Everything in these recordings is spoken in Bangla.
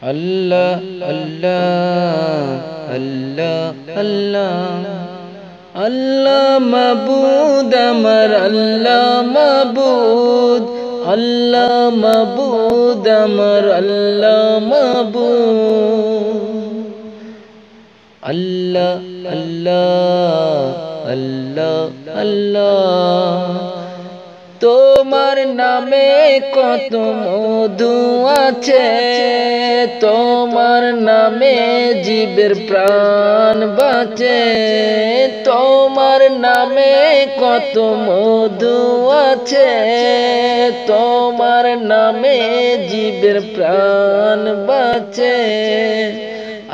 আল্লাহ আল্লাহ আল্লাহ আল্লাহ আল্লাহ মাবুদ আমার আল্লাহ মাবুদ আল্লাহ মাবুদ আমার আল্লাহ মাবুদ আল্লাহ আল্লাহ আল্লাহ আল্লাহ তোমার নামে কত মধু আছে তোমার নামে জীবের প্রাণ বাঁচে তোমার নামে কত মধু আছে তোমার নামে জীবের প্রাণ বাঁচে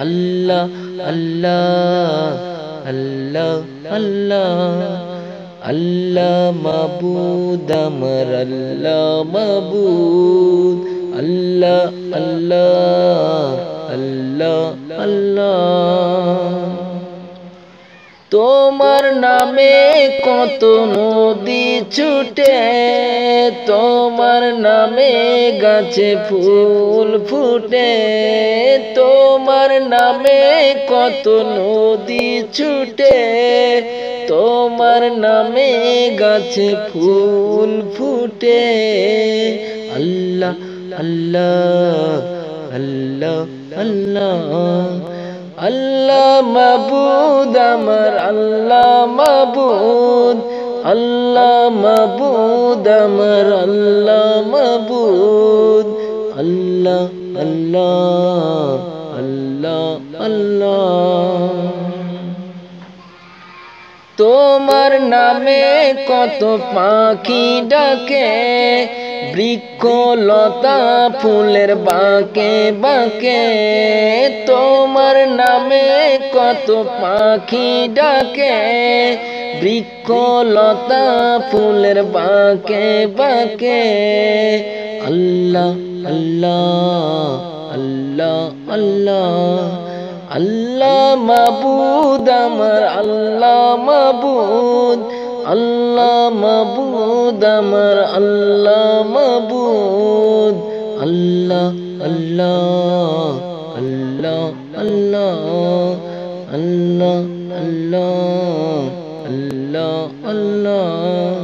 আল্লাহ আল্লাহ আল্লাহ আল্লাহ আল্লাহ মাবুদ আমার আল্লাহ মাবুদ আল্লাহ আল্লাহ আল্লাহ আল্লাহ তোমার নামে কত নদী ছুটে তোমার নামে গাছে ফুল ফুটে তোমার নামে কত নদী ছুটে তোমার নামে গাছে ফুল ফুটে আল্লাহ আল্লাহ আল্লাহ আল্লাহ আল্লাহ মাবুদ আমার আল্লাহ মাবুদ আল্লাহ মাবুদ আমার আল্লাহ মাবুদ আল্লাহ আল্লাহ আল্লাহ আল্লাহ তোমার নামে কত পাখি ডাকে বৃক্ষ লতা ফুলের বাঁকে বাঁকে তোমার নামে কত পাখি ডাকে বৃক্ষ লতা ফুলের বাঁকে বাঁকে আল্লাহ আল্লাহ আল্লাহ আল্লাহ আল্লাহ মাবুদ আমার আল্লাহ মাবুদ আল্লাহ মাবুদ আমার আল্লাহ মাবুদ আল্লাহ আল্লাহ আল্লাহ আল্লাহ আল্লাহ আল্লাহ আল্লাহ আল্লাহ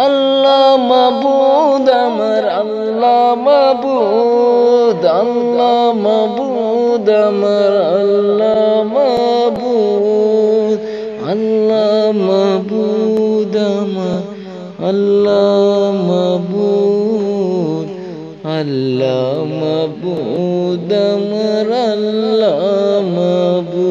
আল্লাহ মাবুদ আমার আল্লাহ মাবুদ আল্লাহ মাবুদ আমার আল্লাহ মাবুদ আল্লাহ মাবুদ আমার আল্লাহ মাবুদ আল্লাহ মাবুদ আমার আল্লাহ মাবুদ।